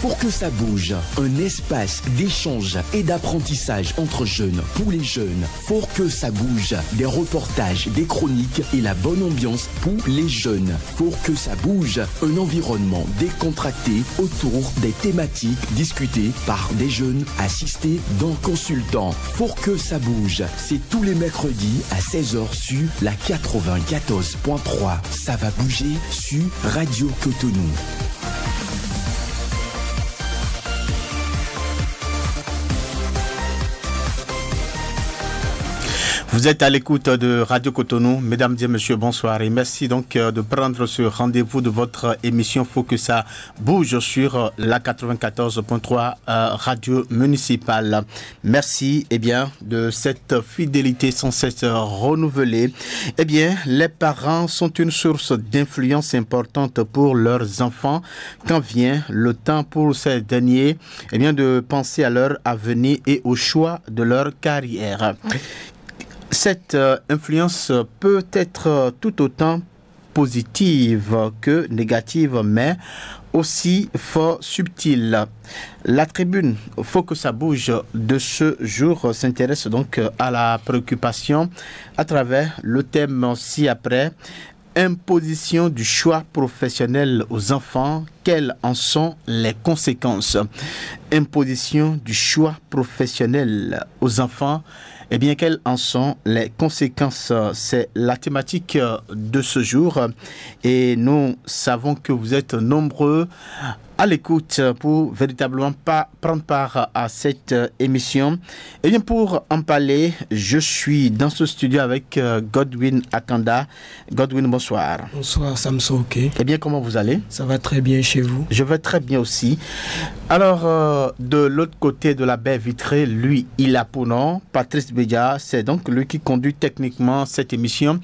Pour que ça bouge, un espace d'échange et d'apprentissage entre jeunes, pour les jeunes. Pour que ça bouge, des reportages, des chroniques et la bonne ambiance pour les jeunes. Pour que ça bouge, un environnement décontracté autour des thématiques discutées par des jeunes assistés d'un consultant. Pour que ça bouge, c'est tous les mercredis à 16h sur la 94.3. Ça va bouger sur Radio Cotonou. Vous êtes à l'écoute de Radio Cotonou. Mesdames et messieurs, bonsoir et merci donc de prendre ce rendez-vous de votre émission Faut que ça bouge sur la 94.3 Radio Municipale. Merci de cette fidélité sans cesse renouvelée. Les parents sont une source d'influence importante pour leurs enfants quand vient le temps pour ces derniers de penser à leur avenir et au choix de leur carrière. Cette influence peut être tout autant positive que négative, mais aussi fort subtile. La tribune Faut que ça bouge de ce jour s'intéresse donc à la préoccupation à travers le thème ci-après. Imposition du choix professionnel aux enfants, quelles en sont les conséquences? Imposition du choix professionnel aux enfants, quelles en sont les conséquences? C'est la thématique de ce jour et nous savons que vous êtes nombreux à l'écoute pour véritablement prendre part à cette émission. Pour en parler, je suis dans ce studio avec Godwin Akanda. Godwin, bonsoir. Bonsoir, Samson Ok. Comment vous allez? Ça va très bien chez vous? Je vais très bien aussi. Alors, de l'autre côté de la baie vitrée, lui, il a pour nom Patrice Bédia. C'est donc lui qui conduit techniquement cette émission.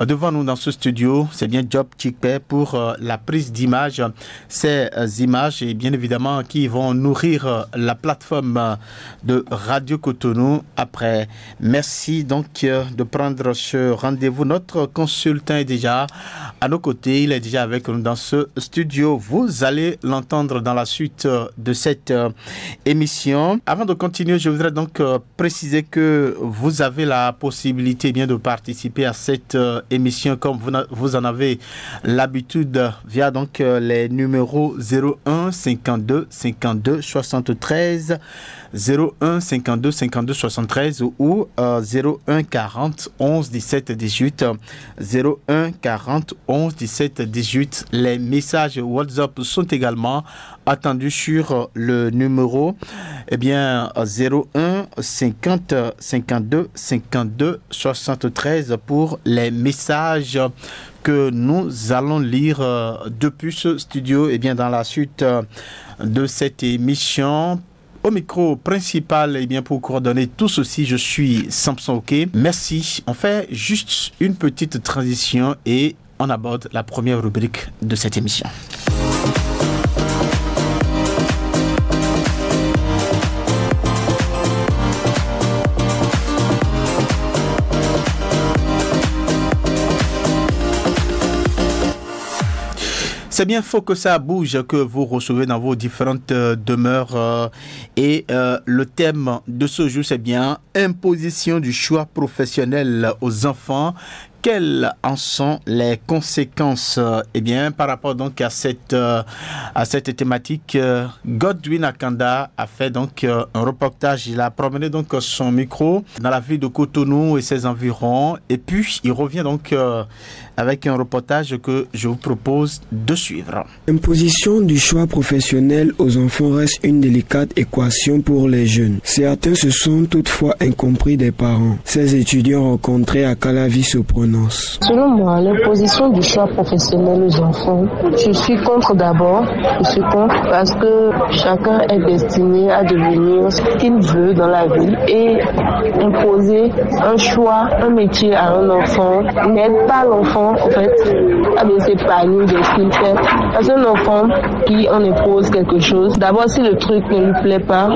Devant nous dans ce studio, c'est bien Job Chikpe pour la prise d'image. Ces images et bien évidemment qui vont nourrir la plateforme de Radio Cotonou après. Merci donc de prendre ce rendez-vous. Notre consultant est déjà à nos côtés, il est déjà avec nous dans ce studio. Vous allez l'entendre dans la suite de cette émission. Avant de continuer, je voudrais donc préciser que vous avez la possibilité de participer à cette émission comme vous en avez l'habitude via donc les numéros 01 52 52 73 01 52 52 73 ou 01 40 11 17 18 01 40 11 17 18. Les messages WhatsApp sont également attendus sur le numéro 01 50 52 52 73 pour les messages que nous allons lire depuis ce studio dans la suite de cette émission. Au micro principal, pour coordonner tout ceci, je suis Samson Ok. Merci. On fait juste une petite transition et on aborde la première rubrique de cette émission. C'est bien Faut que ça bouge que vous recevez dans vos différentes demeures et le thème de ce jour c'est bien imposition du choix professionnel aux enfants. Quelles en sont les conséquences? Par rapport donc à cette thématique, Godwin Akanda a fait donc un reportage. Il a promené donc son micro dans la ville de Cotonou et ses environs. Et puis, il revient donc avec un reportage que je vous propose de suivre. L'imposition du choix professionnel aux enfants reste une délicate équation pour les jeunes. Certains se sont toutefois incompris des parents. Ces étudiants rencontrés à Calavi se prononcent. Selon moi, l'imposition du choix professionnel aux enfants, je suis contre d'abord. Je suis contre parce que chacun est destiné à devenir ce qu'il veut dans la vie et imposer un choix, un métier à un enfant n'aide pas l'enfant en fait à s'épanouir de ce qu'il fait. Parce qu'un enfant qui en impose quelque chose, d'abord si le truc ne lui plaît pas,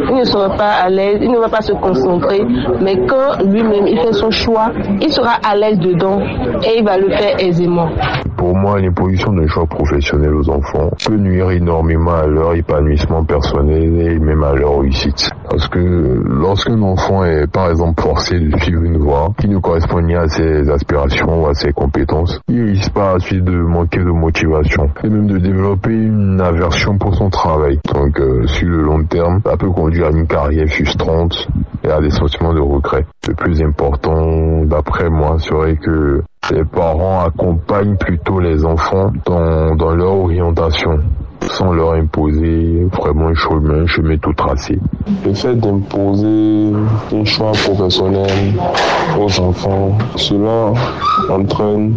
il ne sera pas à l'aise, il ne va pas se concentrer, mais quand lui-même il fait son choix, il sera à l'aise dedans et il va le faire aisément. Pour moi, l'imposition d'un choix professionnel aux enfants peut nuire énormément à leur épanouissement personnel et même à leur réussite. Parce que lorsqu'un enfant est par exemple forcé de suivre une voie qui ne correspond ni à ses aspirations ou à ses compétences, il risque par la suite de manquer de motivation et même de développer une aversion pour son travail. Donc sur le long terme, ça peut conduire à une carrière frustrante et à des sentiments de regret. Le plus important, d'après moi, serait que les parents accompagnent plutôt les enfants dans leur orientation, sans leur imposer vraiment un chemin tout tracé. Le fait d'imposer un choix professionnel aux enfants, cela entraîne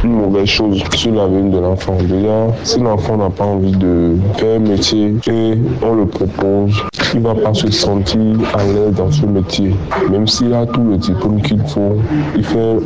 une mauvaise chose sur l'avenir de l'enfant. Déjà, si l'enfant n'a pas envie de faire un métier et on le propose, il ne va pas se sentir à l'aise dans ce métier. Même s'il a tout le diplôme qu'il faut, il fait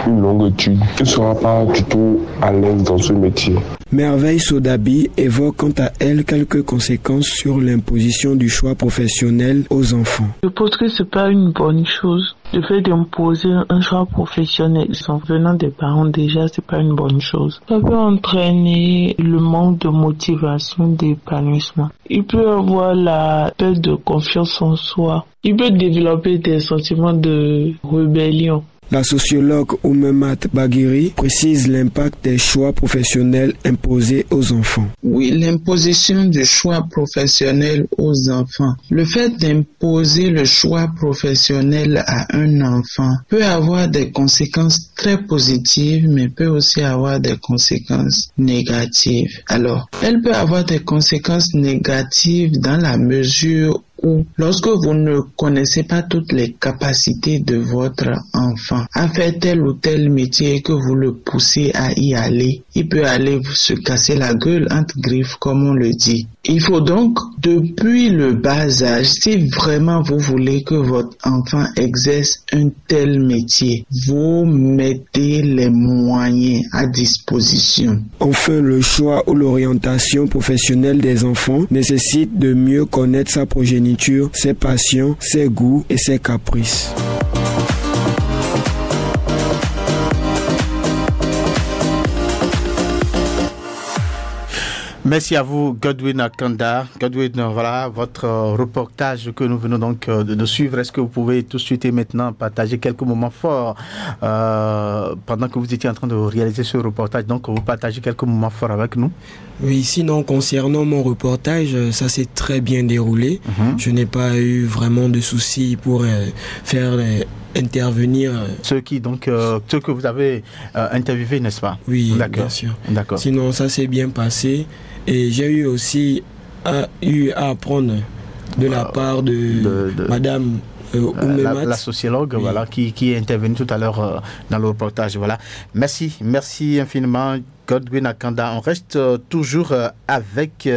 une longue étude, il ne sera pas du tout à l'aise dans ce métier. Merveille Sodabi évoque quant à elle quelques conséquences sur l'imposition du choix professionnel aux enfants. Je pense que ce n'est pas une bonne chose. Le fait d'imposer un choix professionnel en venant des parents, déjà, c'est pas une bonne chose. Ça peut entraîner le manque de motivation, d'épanouissement. Il peut avoir la perte de confiance en soi. Il peut développer des sentiments de rébellion. La sociologue Oumemat Baghiri précise l'impact des choix professionnels imposés aux enfants. Oui, l'imposition du choix professionnel aux enfants. Le fait d'imposer le choix professionnel à un enfant peut avoir des conséquences très positives, mais peut aussi avoir des conséquences négatives. Alors, elle peut avoir des conséquences négatives dans la mesure où, lorsque vous ne connaissez pas toutes les capacités de votre enfant à faire tel ou tel métier et que vous le poussez à y aller, il peut aller se casser la gueule entre griffes, comme on le dit. Il faut donc, depuis le bas âge, si vraiment vous voulez que votre enfant exerce un tel métier, vous mettez les moyens à disposition. Enfin, le choix ou l'orientation professionnelle des enfants nécessite de mieux connaître sa progéniture, ses passions, ses goûts et ses caprices. Merci à vous, Godwin Akanda. Godwin, voilà votre reportage que nous venons donc de suivre. Est-ce que vous pouvez tout de suite et maintenant partager quelques moments forts pendant que vous étiez en train de réaliser ce reportage? Donc, vous partagez quelques moments forts avec nous. Oui, sinon, concernant mon reportage, ça s'est très bien déroulé. Je n'ai pas eu vraiment de soucis pour faire intervenir. Ceux que vous avez interviewés, n'est-ce pas? Oui, bien sûr. D'accord. Sinon, ça s'est bien passé. Et j'ai eu aussi à apprendre de la part de Madame la sociologue, oui, voilà, qui est intervenue tout à l'heure dans le reportage. Voilà. Merci infiniment, Godwin Akanda. On reste toujours avec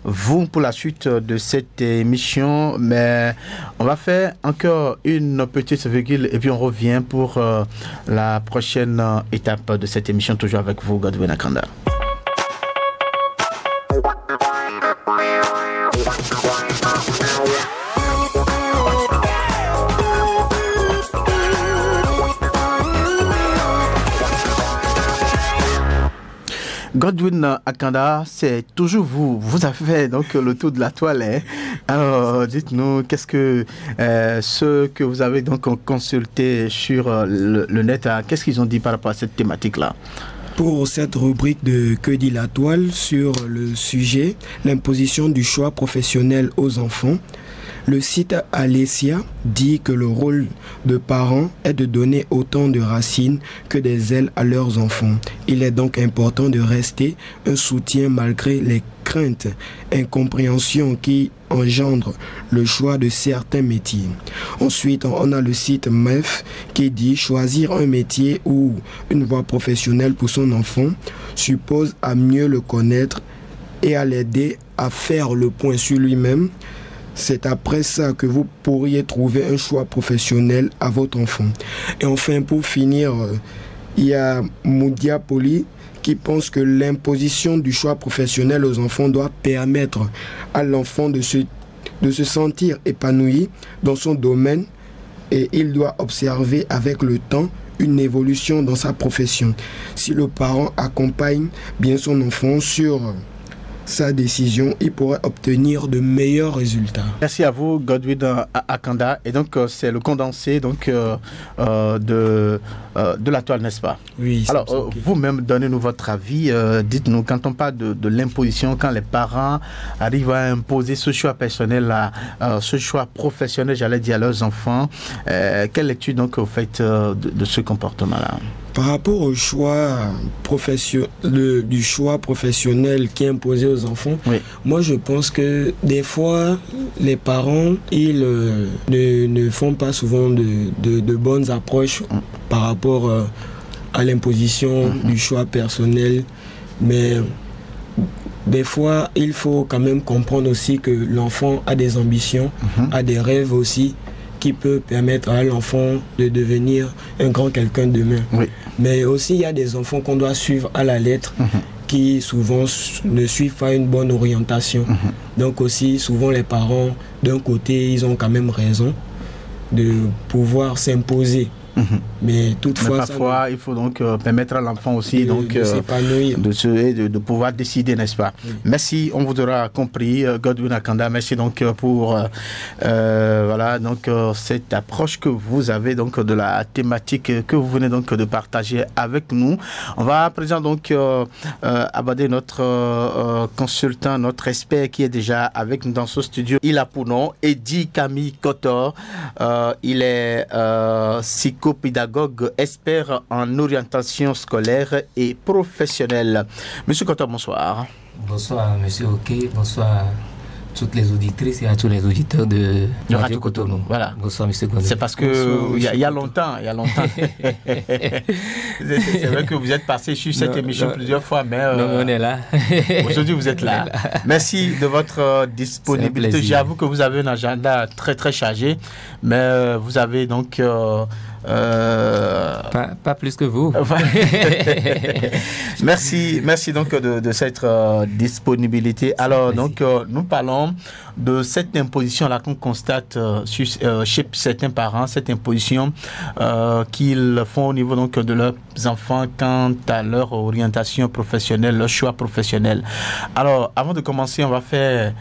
vous pour la suite de cette émission, mais on va faire encore une petite virgule et puis on revient pour la prochaine étape de cette émission, toujours avec vous, Godwin Akanda. Godwin Akanda, c'est toujours vous. Vous avez fait donc le tour de la toile. Hein? Alors, dites-nous, qu'est-ce que ceux que vous avez donc consulté sur le net, qu'est-ce qu'ils ont dit par rapport à cette thématique-là? Pour cette rubrique de Que dit la toile sur le sujet, l'imposition du choix professionnel aux enfants, le site Alesia dit que le rôle de parents est de donner autant de racines que des ailes à leurs enfants. Il est donc important de rester un soutien malgré les craintes, incompréhensions qui engendrent le choix de certains métiers. Ensuite, on a le site MEF qui dit choisir un métier ou une voie professionnelle pour son enfant suppose à mieux le connaître et à l'aider à faire le point sur lui-même. C'est après ça que vous pourriez trouver un choix professionnel à votre enfant. Et enfin, pour finir, il y a Moudia Poli qui pense que l'imposition du choix professionnel aux enfants doit permettre à l'enfant de se sentir épanoui dans son domaine et il doit observer avec le temps une évolution dans sa profession. Si le parent accompagne bien son enfant sur sa décision, il pourrait obtenir de meilleurs résultats. Merci à vous, Godwin Akanda. Et donc, c'est le condensé donc, de la toile, n'est-ce pas? Oui. Alors, vous-même, donnez-nous votre avis. Dites-nous, quand on parle de l'imposition, quand les parents arrivent à imposer ce choix personnel, ce choix professionnel, j'allais dire, à leurs enfants, quelle lecture donc vous faites de ce comportement-là? Par rapport au choix du choix professionnel qui est imposé aux enfants, oui. Moi je pense que des fois les parents ils ne font pas souvent de bonnes approches par rapport à l'imposition du choix personnel, mais des fois il faut quand même comprendre aussi que l'enfant a des ambitions, a des rêves aussi, qui peut permettre à l'enfant de devenir un grand quelqu'un demain. Oui. Mais aussi, il y a des enfants qu'on doit suivre à la lettre qui souvent ne suivent pas une bonne orientation. Donc aussi, souvent les parents, d'un côté, ils ont quand même raison de pouvoir s'imposer. Mais toutefois, parfois, il faut donc permettre à l'enfant aussi de s'épanouir, de pouvoir décider, n'est-ce pas? Oui. Merci, on vous aura compris, Godwin Akanda. Merci donc pour voilà donc cette approche que vous avez donc de la thématique que vous venez donc de partager avec nous. On va à présent donc aborder notre consultant, notre expert qui est déjà avec nous dans ce studio. Il a pour nom Eddy Camille Kotor. Il est psychopédagogue, expert en orientation scolaire et professionnelle. Monsieur Kotor, bonsoir. Bonsoir, monsieur Oké. Bonsoir toutes les auditrices et à tous les auditeurs de Radio Cotonou. Voilà. Bonsoir, monsieur Gondé. C'est parce que il y a longtemps. C'est vrai que vous êtes passé sur cette émission plusieurs fois, mais on est là. Aujourd'hui, vous êtes là. Merci de votre disponibilité. J'avoue que vous avez un agenda très très chargé, mais vous avez donc pas plus que vous. Merci donc de cette disponibilité. Alors donc nous parlons de cette imposition là qu'on constate chez certains parents, cette imposition qu'ils font au niveau donc de leurs enfants quant à leur orientation professionnelle, leur choix professionnel. Alors avant de commencer, on va faire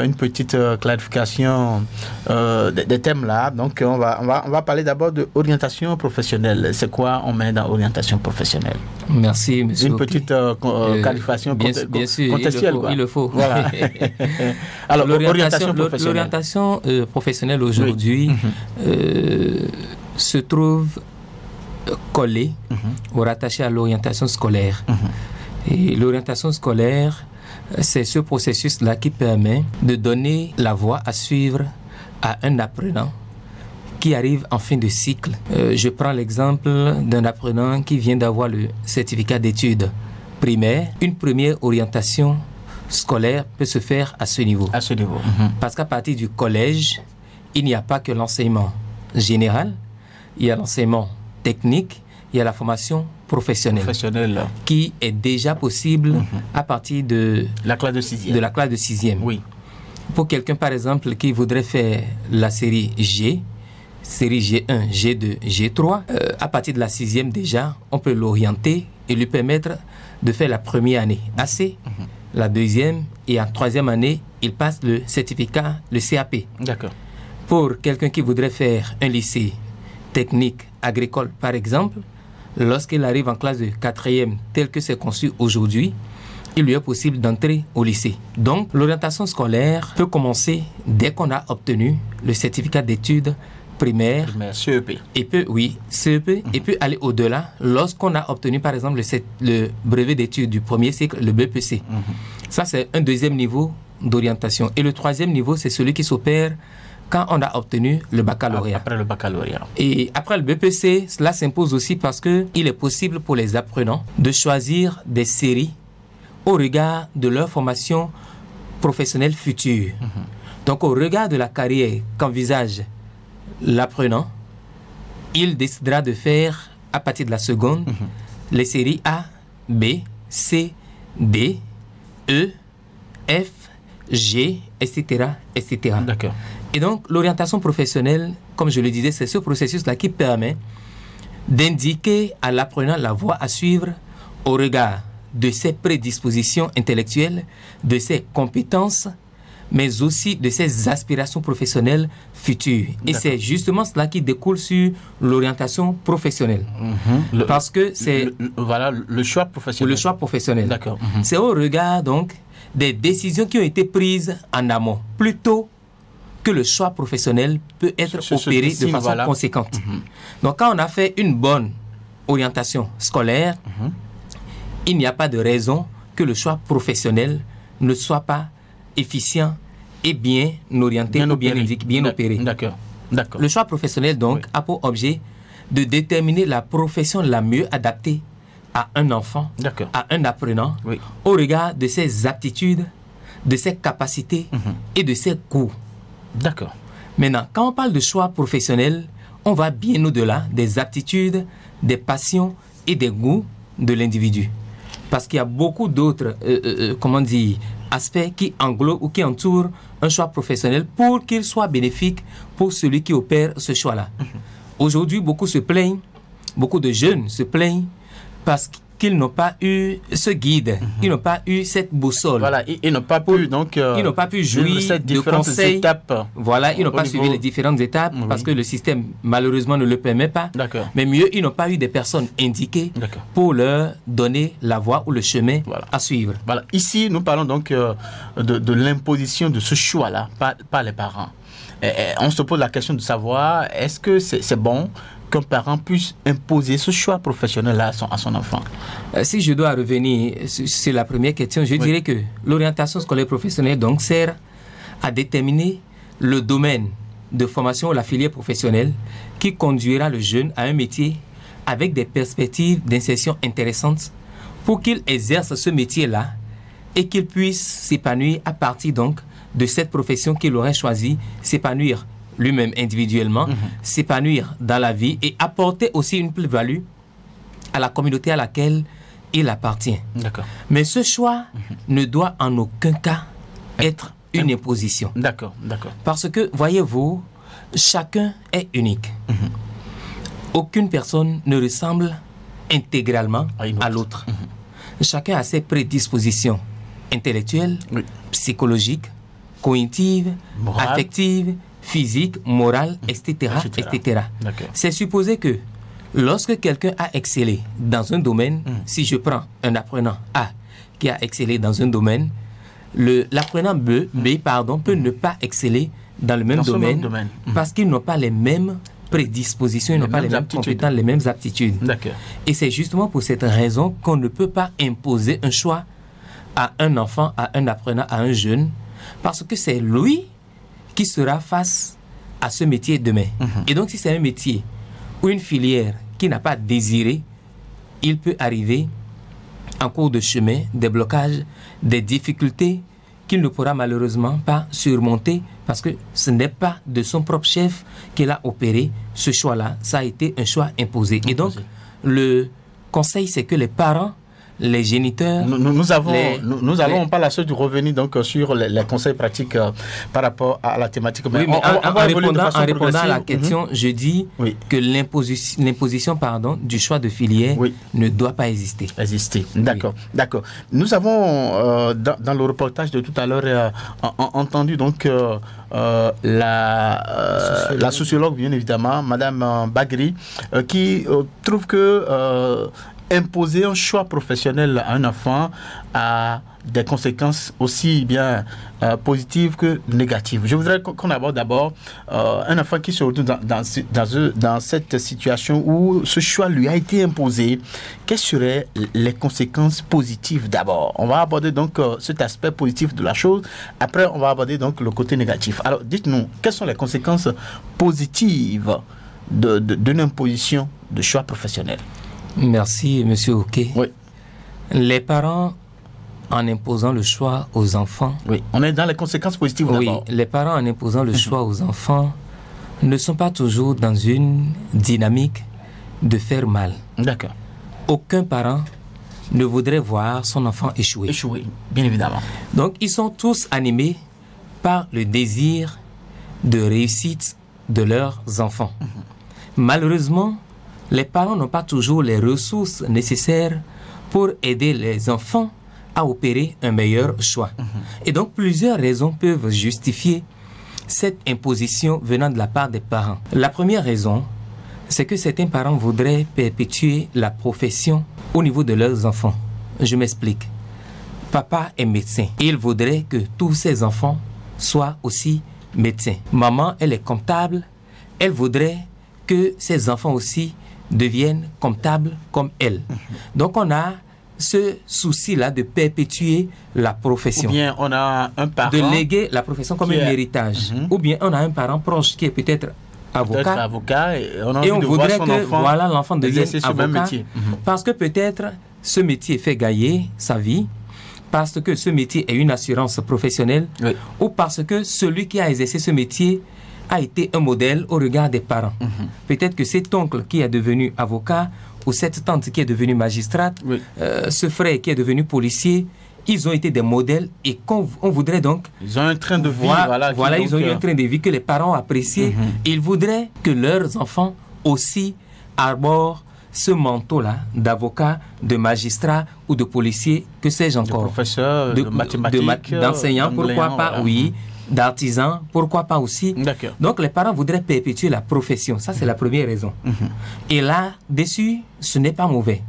une petite clarification des thèmes là. Donc on va parler d'abord de orientation professionnelle. C'est quoi on met dans orientation professionnelle? Merci, monsieur. Une petite qualification contextuelle. Il le faut. Voilà. Alors, l'orientation professionnelle aujourd'hui se trouve collée ou rattachée à l'orientation scolaire. Et l'orientation scolaire, c'est ce processus-là qui permet de donner la voie à suivre à un apprenant qui arrive en fin de cycle. Je prends l'exemple d'un apprenant qui vient d'avoir le certificat d'études primaires. Une première orientation scolaire peut se faire à ce niveau. À ce niveau. Parce qu'à partir du collège, il n'y a pas que l'enseignement général, il y a l'enseignement technique, il y a la formation professionnelle qui est déjà possible à partir de la classe de 6e. Oui. Pour quelqu'un, par exemple, qui voudrait faire la série G, série G1, G2, G3, à partir de la 6e déjà, on peut l'orienter et lui permettre de faire la première année AC, la deuxième et en troisième année, il passe le certificat, le CAP. D'accord. Pour quelqu'un qui voudrait faire un lycée technique agricole, par exemple, lorsqu'il arrive en classe de 4e, tel que c'est conçu aujourd'hui, il lui est possible d'entrer au lycée. Donc, l'orientation scolaire peut commencer dès qu'on a obtenu le certificat d'études primaire, CEP. Et peut, CEP, et peut aller au-delà lorsqu'on a obtenu, par exemple, le brevet d'études du premier cycle, le BPC. Ça, c'est un deuxième niveau d'orientation. Et le troisième niveau, c'est celui qui s'opère quand on a obtenu le baccalauréat. Après le baccalauréat. Et après le BPC, cela s'impose aussi parce qu'il est possible pour les apprenants de choisir des séries au regard de leur formation professionnelle future. Donc, au regard de la carrière qu'envisage l'apprenant, il décidera de faire, à partir de la seconde, les séries A, B, C, D, E, F, G, etc., etc. D'accord. Et donc, l'orientation professionnelle, comme je le disais, c'est ce processus-là qui permet d'indiquer à l'apprenant la voie à suivre au regard de ses prédispositions intellectuelles, de ses compétences, mais aussi de ses aspirations professionnelles futures. Et c'est justement cela qui découle sur l'orientation professionnelle. Parce que c'est... Voilà, le choix professionnel. Le choix professionnel. D'accord. C'est au regard, donc, des décisions qui ont été prises en amont, plutôt que le choix professionnel peut être opéré de façon conséquente. Donc, quand on a fait une bonne orientation scolaire, il n'y a pas de raison que le choix professionnel ne soit pas efficient et bien orienté ou bien opéré. D'accord. Le choix professionnel, donc, a pour objet de déterminer la profession la mieux adaptée à un enfant, à un apprenant, au regard de ses aptitudes, de ses capacités et de ses goûts. D'accord. Maintenant, quand on parle de choix professionnel, on va bien au-delà des aptitudes, des passions et des goûts de l'individu. Parce qu'il y a beaucoup d'autres, aspects qui englobent ou qui entourent un choix professionnel pour qu'il soit bénéfique pour celui qui opère ce choix-là. Aujourd'hui, beaucoup de jeunes se plaignent parce qu'ils n'ont pas eu ce guide, ils n'ont pas eu cette boussole. Voilà, ils n'ont pas pu donc ils n'ont pas pu jouir de conseils. Voilà, ils n'ont pas suivi les différentes étapes parce que le système malheureusement ne le permet pas. Mais mieux, ils n'ont pas eu des personnes indiquées pour leur donner la voie ou le chemin à suivre. Voilà. Ici, nous parlons donc de l'imposition de ce choix-là par les parents. On se pose la question de savoir, est-ce que c'est bon qu'un parent puisse imposer ce choix professionnel-là à son enfant? Si je dois revenir sur la première question, je dirais que l'orientation scolaire professionnelle donc sert à déterminer le domaine de formation ou la filière professionnelle qui conduira le jeune à un métier avec des perspectives d'insertion intéressantes pour qu'il exerce ce métier-là et qu'il puisse s'épanouir à partir donc de cette profession qu'il aurait choisie, s'épanouir lui-même individuellement, s'épanouir dans la vie et apporter aussi une plus-value à la communauté à laquelle il appartient. Mais ce choix ne doit en aucun cas être une imposition. Parce que, voyez-vous, chacun est unique. Aucune personne ne ressemble intégralement à l'autre. Chacun a ses prédispositions intellectuelles, psychologiques, cognitives, affectives, physique, morale, etc. C'est supposé que lorsque quelqu'un a excellé dans un domaine, si je prends un apprenant A qui a excellé dans un domaine, l'apprenant B peut ne pas exceller dans le même domaine parce qu'ils n'ont pas les mêmes prédispositions, ils n'ont pas les mêmes compétences, les mêmes aptitudes. Et c'est justement pour cette raison qu'on ne peut pas imposer un choix à un enfant, à un apprenant, à un jeune, parce que c'est lui qui sera face à ce métier demain. Et donc, si c'est un métier ou une filière qui n'a pas désiré, il peut arriver en cours de chemin des blocages, des difficultés qu'il ne pourra malheureusement pas surmonter parce que ce n'est pas de son propre chef qu'il a opéré ce choix-là. Ça a été un choix imposé. Et donc, le conseil, c'est que les parents, les géniteurs... Nous allons par la suite revenir donc sur les conseils pratiques par rapport à la thématique. Mais en répondant à la question, je dis que l'imposition du choix de filière ne doit pas exister. D'accord. Nous avons, dans le reportage de tout à l'heure, entendu donc la sociologue, bien évidemment, Madame Bagri, qui trouve que imposer un choix professionnel à un enfant a des conséquences aussi bien positives que négatives. Je voudrais qu'on aborde d'abord un enfant qui se retrouve dans cette situation où ce choix lui a été imposé. Quelles seraient les conséquences positives d'abord? On va aborder donc cet aspect positif de la chose. Après, on va aborder donc le côté négatif. Alors, dites-nous, quelles sont les conséquences positives d'une imposition de choix professionnel? Merci, Monsieur Oké. Les parents, en imposant le choix aux enfants... on est dans les conséquences positives d'abord. Les parents, en imposant le choix aux enfants, ne sont pas toujours dans une dynamique de faire mal. Aucun parent ne voudrait voir son enfant échouer. Bien évidemment. Donc, ils sont tous animés par le désir de réussite de leurs enfants. Malheureusement, les parents n'ont pas toujours les ressources nécessaires pour aider les enfants à opérer un meilleur choix. Et donc, plusieurs raisons peuvent justifier cette imposition venant de la part des parents. La première raison, c'est que certains parents voudraient perpétuer la profession au niveau de leurs enfants. Je m'explique. Papa est médecin. Il voudrait que tous ses enfants soient aussi médecins. Maman, elle est comptable. Elle voudrait que ses enfants aussi deviennent comptables comme elle. Donc, on a ce souci-là de perpétuer la profession. Ou bien on a un parent... De léguer la profession comme un héritage. Ou bien on a un parent proche qui est peut-être avocat et on voudrait que l'enfant devienne avocat parce que peut-être ce métier fait gagner sa vie, parce que ce métier est une assurance professionnelle, ou parce que celui qui a exercé ce métier a été un modèle au regard des parents. Peut-être que cet oncle qui est devenu avocat ou cette tante qui est devenue magistrate, ce frère qui est devenu policier, ils ont été des modèles et on voudrait donc... Ils ont un train de vie. Ils ont eu un train de vie que les parents ont apprécié. Ils voudraient que leurs enfants aussi arborent ce manteau-là d'avocat, de magistrat ou de policier, que sais-je encore. De professeur, de mathématiques, d'enseignant, pourquoi pas, d'artisan, pourquoi pas aussi. Donc les parents voudraient perpétuer la profession. Ça, c'est la première raison. Et là-dessus, ce n'est pas mauvais.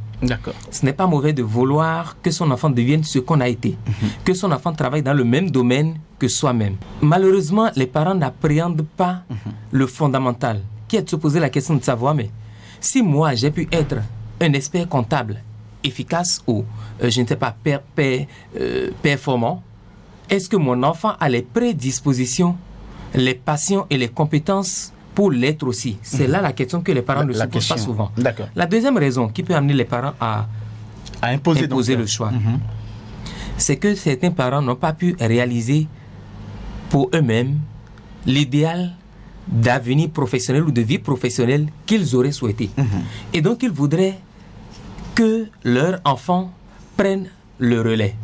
Ce n'est pas mauvais de vouloir que son enfant devienne ce qu'on a été, que son enfant travaille dans le même domaine que soi-même. Malheureusement, les parents n'appréhendent pas le fondamental, qui est de se poser la question de savoir, mais si moi j'ai pu être un expert comptable efficace ou, je ne sais pas, performant, est-ce que mon enfant a les prédispositions, les passions et les compétences pour l'être aussi? C'est là la question que les parents ne se posent pas souvent. La deuxième raison qui peut amener les parents à imposer le choix, c'est que certains parents n'ont pas pu réaliser pour eux-mêmes l'idéal d'avenir professionnel ou de vie professionnelle qu'ils auraient souhaité. Et donc, ils voudraient que leur enfant prenne le relais.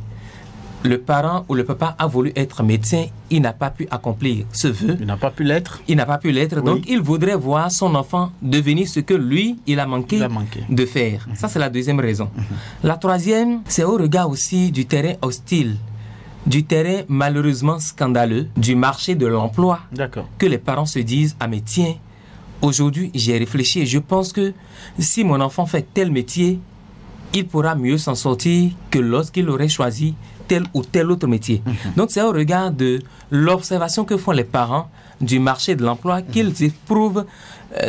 Le parent ou le papa a voulu être médecin, il n'a pas pu accomplir ce vœu. Il n'a pas pu l'être. Donc il voudrait voir son enfant devenir ce que lui, il a manqué de faire. Ça, c'est la deuxième raison. La troisième, c'est au regard aussi du terrain hostile, du terrain malheureusement scandaleux, du marché de l'emploi, que les parents se disent « Ah mais tiens, aujourd'hui j'ai réfléchi et je pense que si mon enfant fait tel métier, il pourra mieux s'en sortir que lorsqu'il aurait choisi tel ou tel autre métier. » Donc c'est au regard de l'observation que font les parents du marché de l'emploi qu'ils éprouvent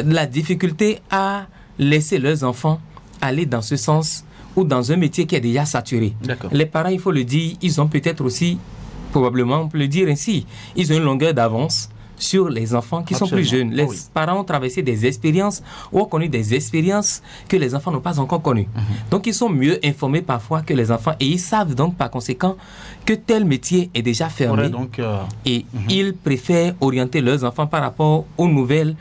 la difficulté à laisser leurs enfants aller dans ce sens ou dans un métier qui est déjà saturé. Les parents, il faut le dire, ils ont peut-être aussi, probablement, on peut le dire ainsi, ils ont une longueur d'avance sur les enfants qui sont plus jeunes. Les parents ont traversé des expériences ou ont connu des expériences que les enfants n'ont pas encore connues. Donc, ils sont mieux informés parfois que les enfants et ils savent donc par conséquent que tel métier est déjà fermé et ils préfèrent orienter leurs enfants par rapport aux nouvelles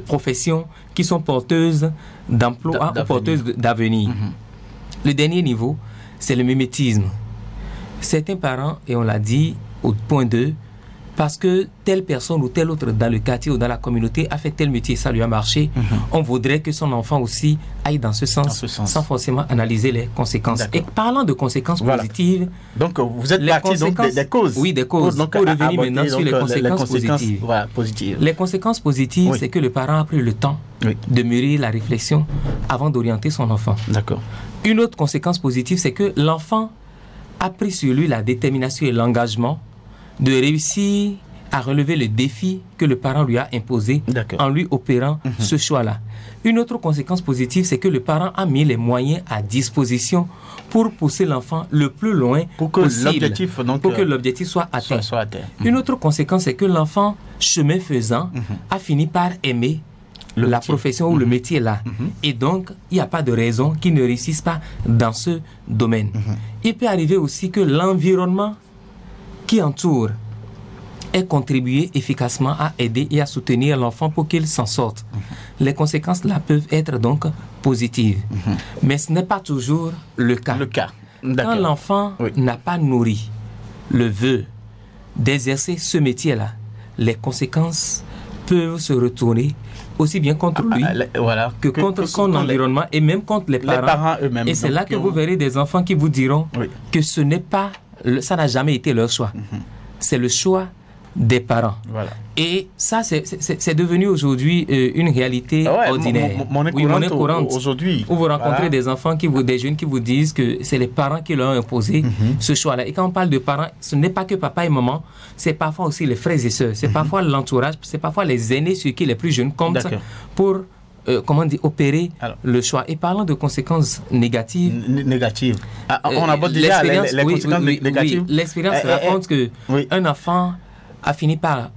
professions qui sont porteuses d'emploi ou porteuses d'avenir. Le dernier niveau, c'est le mimétisme. Certains parents, et on l'a dit au point 2, parce que telle personne ou telle autre dans le quartier ou dans la communauté a fait tel métier, ça lui a marché, on voudrait que son enfant aussi aille dans ce sens, sans forcément analyser les conséquences. Et parlant de conséquences positives... Donc vous êtes parti des causes. Oui, des causes. Donc, pour revenir maintenant sur les conséquences positives. Les conséquences positives, c'est que le parent a pris le temps de mûrir la réflexion avant d'orienter son enfant. Une autre conséquence positive, c'est que l'enfant a pris sur lui la détermination et l'engagement de réussir à relever le défi que le parent lui a imposé en lui opérant ce choix-là. Une autre conséquence positive, c'est que le parent a mis les moyens à disposition pour pousser l'enfant le plus loin possible, pour que l'objectif soit atteint. Une autre conséquence, c'est que l'enfant, chemin faisant, a fini par aimer la profession ou le métier là. Et donc, il n'y a pas de raison qu'il ne réussisse pas dans ce domaine. Il peut arriver aussi que l'environnement qui entoure ait contribué efficacement à aider et à soutenir l'enfant pour qu'il s'en sorte. Les conséquences là peuvent être donc positives. Mais ce n'est pas toujours le cas. Quand l'enfant n'a pas nourri le vœu d'exercer ce métier-là, les conséquences peuvent se retourner aussi bien contre lui que contre son environnement et même contre les parents eux-mêmes. Et c'est là que vous verrez des enfants qui vous diront que ce n'est pas, ça n'a jamais été leur choix. C'est le choix des parents. Et ça, c'est devenu aujourd'hui une réalité ordinaire. Monnaie courante aujourd'hui. Où vous rencontrez des enfants, des jeunes qui vous disent que c'est les parents qui leur ont imposé ce choix-là. Et quand on parle de parents, ce n'est pas que papa et maman, c'est parfois aussi les frères et sœurs, c'est parfois l'entourage, c'est parfois les aînés sur qui les plus jeunes comptent pour opérer le choix. Et parlant de conséquences négatives. On aborde déjà les conséquences négatives. L'expérience raconte qu'un enfant a fini par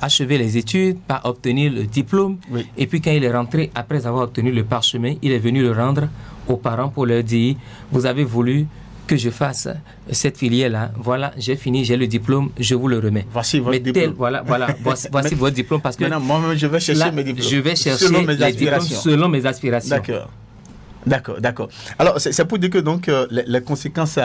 achever les études, par obtenir le diplôme. Et puis quand il est rentré, après avoir obtenu le parchemin, il est venu le rendre aux parents pour leur dire, vous avez voulu que je fasse cette filière-là. Voilà, j'ai fini, j'ai le diplôme, je vous le remets. Voici votre diplôme. Voici votre diplôme parce que maintenant, moi-même, je vais chercher mes diplômes. Je vais chercher les diplômes selon mes aspirations. D'accord. Alors, c'est pour dire que donc, les conséquences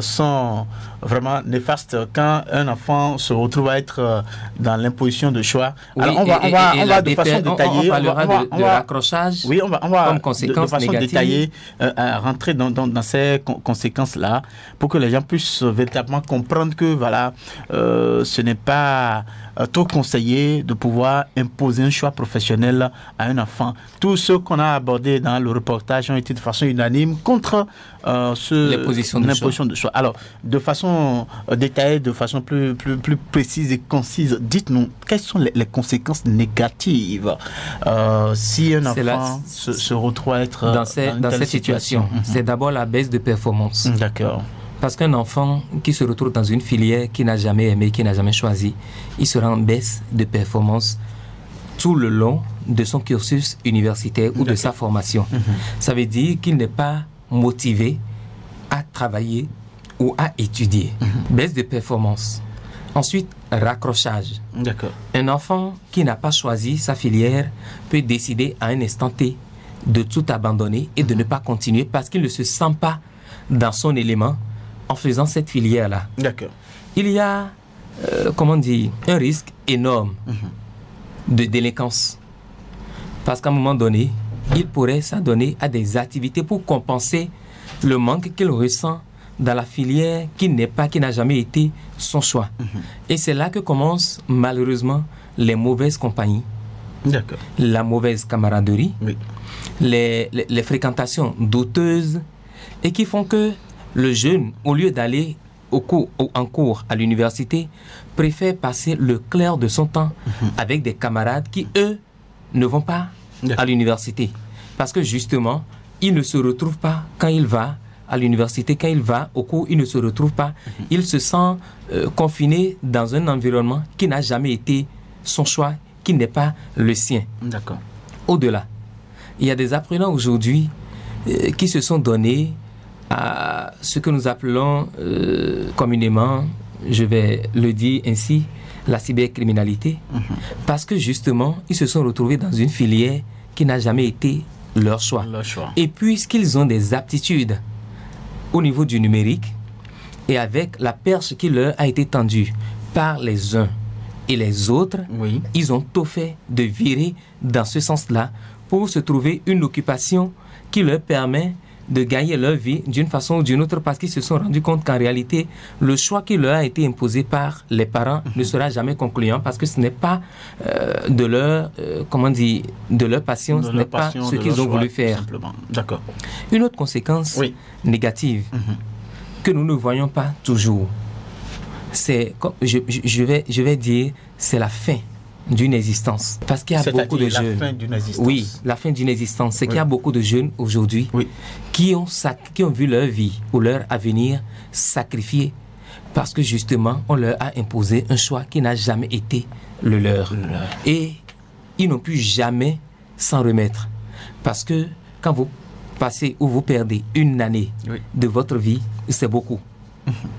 sont vraiment néfastes quand un enfant se retrouve à être dans l'imposition de choix. Alors, on va de façon détaillée. On parlera de raccrochage. Oui, on va comme conséquence de façon détaillée rentrer dans ces conséquences-là pour que les gens puissent véritablement comprendre que voilà, ce n'est pas trop conseillé de pouvoir imposer un choix professionnel à un enfant. Tous ceux qu'on a abordés dans le reportage ont été de façon unanime contre l'imposition de choix. Alors, de façon détaillée, de façon plus précise et concise, dites-nous, quelles sont les conséquences négatives si un enfant se retrouve à être dans cette situation. C'est d'abord la baisse de performance. D'accord. Parce qu'un enfant qui se retrouve dans une filière qu'il n'a jamais aimée, qu'il n'a jamais choisie, il sera en baisse de performance tout le long de son cursus universitaire ou de sa formation. Ça veut dire qu'il n'est pas motivé à travailler ou à étudier. Baisse de performance. Ensuite, raccrochage. Un enfant qui n'a pas choisi sa filière peut décider à un instant T de tout abandonner et de ne pas continuer parce qu'il ne se sent pas dans son élément en faisant cette filière-là. Il y a, un risque énorme de délinquance. Parce qu'à un moment donné, il pourrait s'adonner à des activités pour compenser le manque qu'il ressent dans la filière qui n'a jamais été son choix. Et c'est là que commencent malheureusement les mauvaises compagnies, la mauvaise camaraderie, les fréquentations douteuses et qui font que le jeune, au lieu d'aller en cours à l'université, préfère passer le clair de son temps avec des camarades qui, eux, ne vont pas à l'université. Parce que justement, il ne se retrouve pas quand il va à l'université, quand il va au cours, il ne se retrouve pas. Il se sent confiné dans un environnement qui n'a jamais été son choix, qui n'est pas le sien. Au-delà, il y a des apprenants aujourd'hui qui se sont donnés à ce que nous appelons communément, je vais le dire ainsi, la cybercriminalité, parce que justement, ils se sont retrouvés dans une filière qui n'a jamais été leur choix. Et puisqu'ils ont des aptitudes au niveau du numérique, et avec la perche qui leur a été tendue par les uns et les autres, ils ont tout fait de virer dans ce sens-là pour se trouver une occupation qui leur permet de gagner leur vie d'une façon ou d'une autre parce qu'ils se sont rendus compte qu'en réalité, le choix qui leur a été imposé par les parents ne sera jamais concluant parce que ce n'est pas de leur passion, ce n'est pas ce qu'ils ont voulu faire. Une autre conséquence négative que nous ne voyons pas toujours, c'est, je vais dire, c'est la fin d'une existence. Parce qu'il y a beaucoup de jeunes. La fin d'une existence. Oui, la fin d'une existence. C'est qu'il y a beaucoup de jeunes aujourd'hui qui ont vu leur vie ou leur avenir sacrifié parce que justement, on leur a imposé un choix qui n'a jamais été le leur. Et ils n'ont pu jamais s'en remettre. Parce que quand vous passez ou vous perdez une année de votre vie, c'est beaucoup.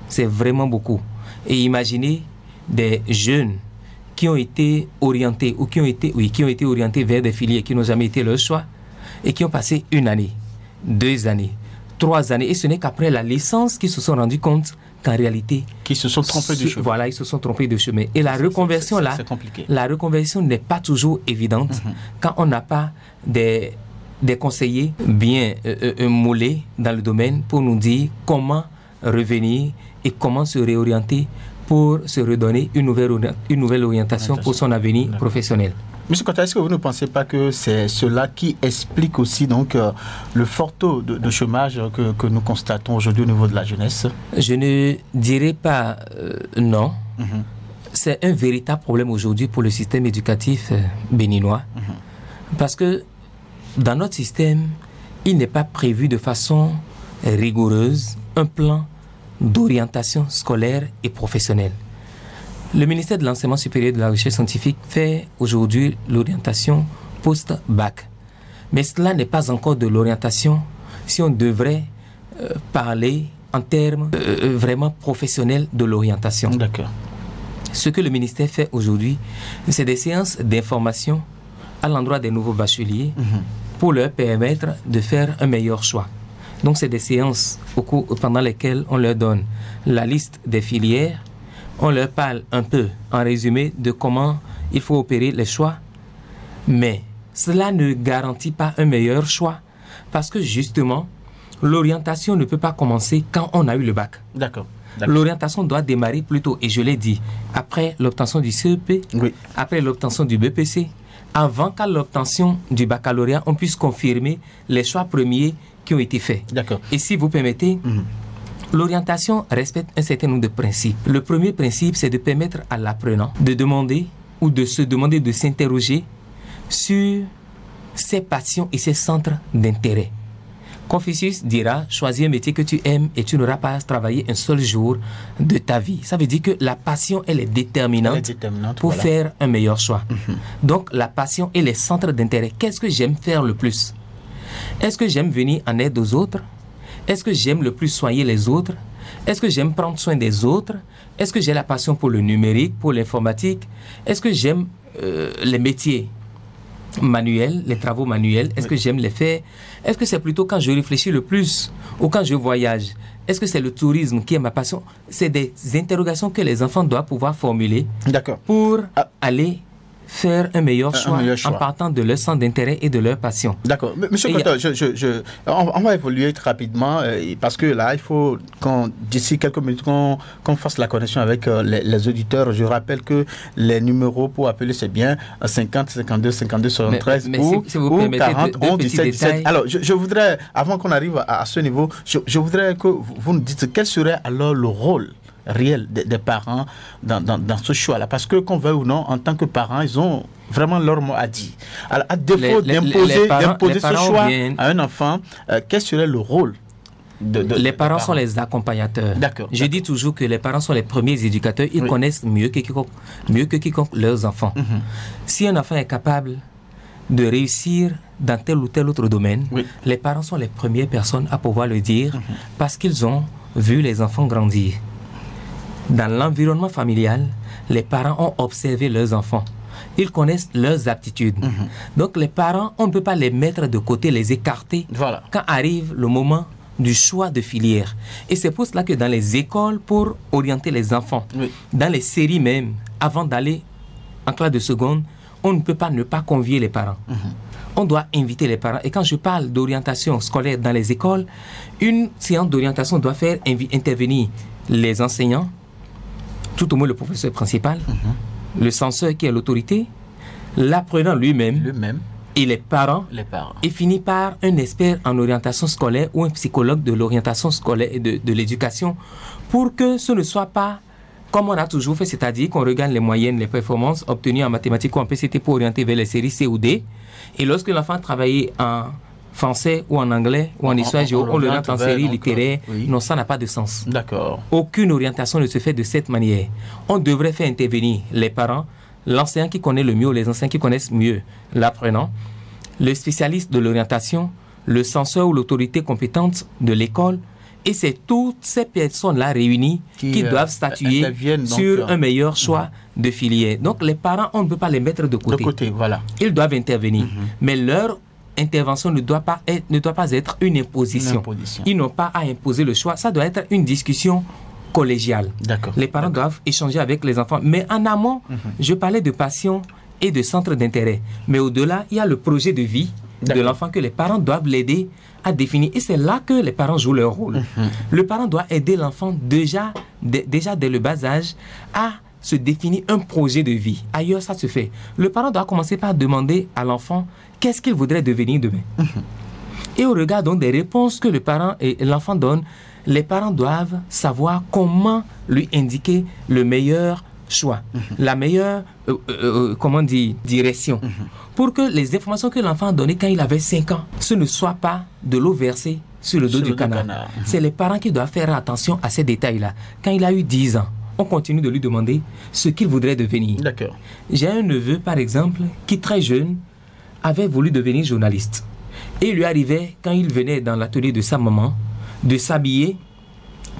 C'est vraiment beaucoup. Et imaginez des jeunes qui ont été orientés ou qui ont été orientés vers des filières qui n'ont jamais été leur choix et qui ont passé 1 année, 2 années, 3 années. Et ce n'est qu'après la licence qu'ils se sont rendus compte qu'en réalité... Qui se sont trompés de chemin. Voilà, ils se sont trompés de chemin. Et la reconversion, là, la reconversion n'est pas toujours évidente quand on n'a pas des conseillers bien moulés dans le domaine pour nous dire comment revenir et comment se réorienter pour se redonner une nouvelle orientation pour son avenir professionnel. Monsieur Kota, est-ce que vous ne pensez pas que c'est cela qui explique aussi donc le fort taux de chômage que nous constatons aujourd'hui au niveau de la jeunesse? Je ne dirais pas non. C'est un véritable problème aujourd'hui pour le système éducatif béninois. Parce que dans notre système, il n'est pas prévu de façon rigoureuse un plan d'orientation scolaire et professionnelle. Le ministère de l'Enseignement supérieur et de la Recherche scientifique fait aujourd'hui l'orientation post-bac. Mais cela n'est pas encore de l'orientation si on devrait parler en termes vraiment professionnels de l'orientation. D'accord. Ce que le ministère fait aujourd'hui, c'est des séances d'information à l'endroit des nouveaux bacheliers pour leur permettre de faire un meilleur choix. Donc, c'est des séances pendant lesquelles on leur donne la liste des filières, on leur parle un peu, en résumé, de comment il faut opérer les choix. Mais cela ne garantit pas un meilleur choix parce que, justement, l'orientation ne peut pas commencer quand on a eu le bac. D'accord. L'orientation doit démarrer plus tôt, et je l'ai dit, après l'obtention du CEP, après l'obtention du BPC, avant qu'à l'obtention du baccalauréat, on puisse confirmer les choix premiers qui ont été faits. D'accord. Et si vous permettez, l'orientation respecte un certain nombre de principes. Le premier principe, c'est de permettre à l'apprenant de demander ou de se demander de s'interroger sur ses passions et ses centres d'intérêt. Confucius dira, choisis un métier que tu aimes et tu n'auras pas à travailler un seul jour de ta vie. Ça veut dire que la passion, elle est déterminante pour faire un meilleur choix. Donc, la passion et les centres d'intérêt. Qu'est-ce que j'aime faire le plus? Est-ce que j'aime venir en aide aux autres? Est-ce que j'aime le plus soigner les autres? Est-ce que j'aime prendre soin des autres? Est-ce que j'ai la passion pour le numérique, pour l'informatique? Est-ce que j'aime les métiers manuels, les travaux manuels? Est-ce que j'aime les faire? Est-ce que c'est plutôt quand je réfléchis le plus ou quand je voyage? Est-ce que c'est le tourisme qui est ma passion? C'est des interrogations que les enfants doivent pouvoir formuler pour aller faire un meilleur choix en partant de leur centre d'intérêt et de leur passion. D'accord. Monsieur Kota, on va évoluer très rapidement parce que là, il faut d'ici quelques minutes qu'on fasse la connexion avec les auditeurs. Je rappelle que les numéros pour appeler, c'est bien 50 52 52 73 ou 40 11 17 17. Alors, je voudrais, avant qu'on arrive à ce niveau, je voudrais que vous nous dites quel serait alors le rôle réel des parents dans ce choix-là. Parce que, qu'on veuille ou non, en tant que parents, ils ont vraiment leur mot à dire. Alors, à défaut d'imposer ce choix à un enfant, quel serait le rôle les parents sont les accompagnateurs. Je dis toujours que les parents sont les premiers éducateurs. Ils connaissent mieux que quiconque leurs enfants. Si un enfant est capable de réussir dans tel ou tel autre domaine, les parents sont les premières personnes à pouvoir le dire parce qu'ils ont vu les enfants grandir. Dans l'environnement familial, les parents ont observé leurs enfants. Ils connaissent leurs aptitudes. Donc les parents, on ne peut pas les mettre de côté, les écarter quand arrive le moment du choix de filière. Et c'est pour cela que dans les écoles, pour orienter les enfants, dans les séries même, avant d'aller en classe de seconde, on ne peut pas ne pas convier les parents. On doit inviter les parents. Et quand je parle d'orientation scolaire dans les écoles, une séance d'orientation doit faire intervenir les enseignants, tout au moins le professeur principal, le censeur qui est l'autorité, l'apprenant lui-même, et les parents, et finit par un expert en orientation scolaire ou un psychologue de l'orientation scolaire et de l'éducation, pour que ce ne soit pas comme on a toujours fait, c'est-à-dire qu'on regarde les moyennes, les performances obtenues en mathématiques ou en PCT pour orienter vers les séries C ou D, et lorsque l'enfant travaille en français ou en anglais ou en histoire géo, on le rentre en série littéraire. Non, ça n'a pas de sens. D'accord. Aucune orientation ne se fait de cette manière. On devrait faire intervenir les parents, l'enseignant qui connaît le mieux, les enseignants qui connaissent mieux l'apprenant, le spécialiste de l'orientation, le censeur ou l'autorité compétente de l'école, et c'est toutes ces personnes-là réunies qui doivent statuer sur un meilleur choix de filière. Donc les parents, on ne peut pas les mettre de côté. Ils doivent intervenir. Mais leur intervention ne doit pas être une imposition. Ils n'ont pas à imposer le choix. Ça doit être une discussion collégial. Les parents doivent échanger avec les enfants. Mais en amont, je parlais de passion et de centre d'intérêt. Mais au-delà, il y a le projet de vie de l'enfant que les parents doivent l'aider à définir. Et c'est là que les parents jouent leur rôle. Le parent doit aider l'enfant déjà dès le bas âge à se définir un projet de vie. Ailleurs, ça se fait. Le parent doit commencer par demander à l'enfant qu'est-ce qu'il voudrait devenir demain. Et au regard donc des réponses que le parent et l'enfant donnent, les parents doivent savoir comment lui indiquer le meilleur choix, la meilleure direction, pour que les informations que l'enfant a données quand il avait 5 ans, ce ne soit pas de l'eau versée sur le dos du canard. C'est les parents qui doivent faire attention à ces détails-là. Quand il a eu 10 ans, on continue de lui demander ce qu'il voudrait devenir. J'ai un neveu, par exemple, qui très jeune avait voulu devenir journaliste. Et il lui arrivait, quand il venait dans l'atelier de sa maman, de s'habiller,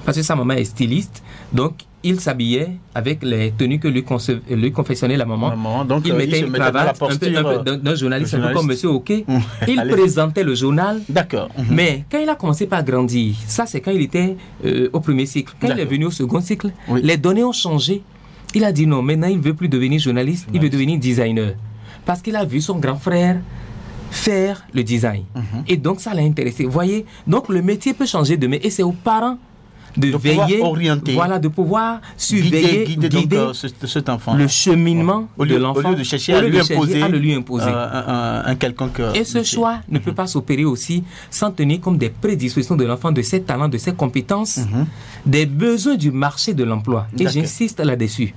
parce que sa maman est styliste, donc il s'habillait avec les tenues que lui confectionnait la maman. Donc, il mettait une cravate un peu d'un journaliste, un peu comme Monsieur Hockey. Il présentait le journal. Mais quand il a commencé par grandir, ça c'est quand il était au premier cycle. Quand il est venu au second cycle, les données ont changé. Il a dit non, maintenant il ne veut plus devenir journaliste, il veut devenir designer. Parce qu'il a vu son grand frère faire le design. Et donc ça l'a intéressé. Vous voyez, donc le métier peut changer demain et c'est aux parents de veiller, voilà, de pouvoir surveiller, guider donc, cet enfant, le cheminement de l'enfant, au lieu de chercher à le lui imposer. Un quelconque et ce choix ne peut pas s'opérer aussi sans tenir compte des prédispositions de l'enfant, de ses talents, de ses compétences, des besoins du marché de l'emploi. Et j'insiste là-dessus.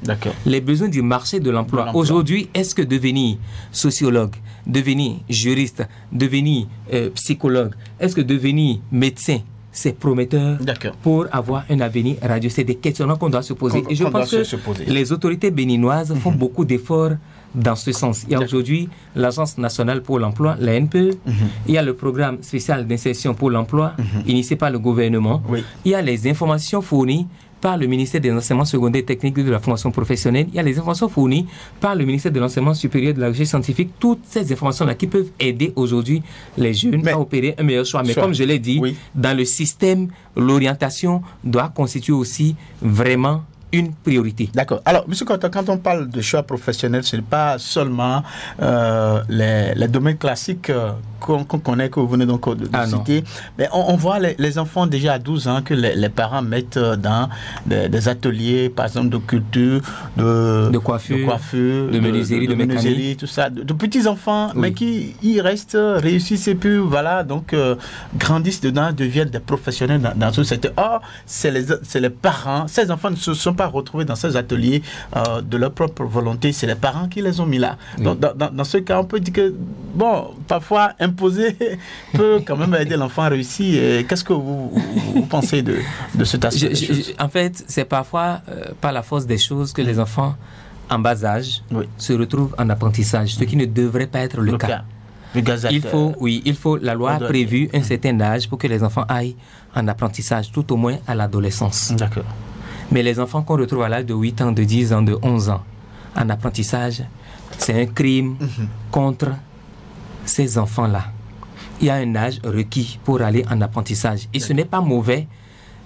Les besoins du marché de l'emploi. Aujourd'hui, est-ce que devenir sociologue, devenir juriste, devenir psychologue, est-ce que devenir médecin, c'est prometteur pour avoir un avenir radieux? C'est des questionnements qu'on doit se poser. Et je pense que les autorités béninoises font beaucoup d'efforts dans ce sens. Il y a aujourd'hui l'Agence nationale pour l'emploi, la NPE. Il y a le programme spécial d'insertion pour l'emploi, initié par le gouvernement. Il y a les informations fournies par le ministère des enseignements secondaires techniques et de la formation professionnelle. Il y a les informations fournies par le ministère de l'enseignement supérieur et de la recherche scientifique. Toutes ces informations-là qui peuvent aider aujourd'hui les jeunes à opérer un meilleur choix. Mais comme je l'ai dit, dans le système, l'orientation doit constituer aussi vraiment une priorité. D'accord. Alors, M. Kota, quand on parle de choix professionnel, ce n'est pas seulement les domaines classiques qu'on connaît, que vous venez donc de citer, mais on voit les enfants déjà à 12 ans que les parents mettent dans des ateliers, par exemple, de culture, de coiffure, de menuiserie, de mécanique, tout ça, de petits enfants, mais qui y restent, réussissent et puis voilà, donc grandissent dedans, deviennent des professionnels dans ce secteur. Or, c'est les parents, ces enfants ne se sont pas retrouvés dans ces ateliers de leur propre volonté, c'est les parents qui les ont mis là. Donc, dans ce cas, on peut dire que, bon, parfois, imposer peut quand même aider l'enfant à réussir. Qu'est-ce que vous pensez de cet aspect? En fait, c'est parfois par la force des choses que les enfants en bas âge se retrouvent en apprentissage, ce qui ne devrait pas être le cas. Il faut, la loi a prévu un certain âge pour que les enfants aillent en apprentissage, tout au moins à l'adolescence. D'accord. Mais les enfants qu'on retrouve à l'âge de 8 ans, de 10 ans, de 11 ans, en apprentissage, c'est un crime contre ces enfants-là. Il y a un âge requis pour aller en apprentissage. Et ce n'est pas mauvais,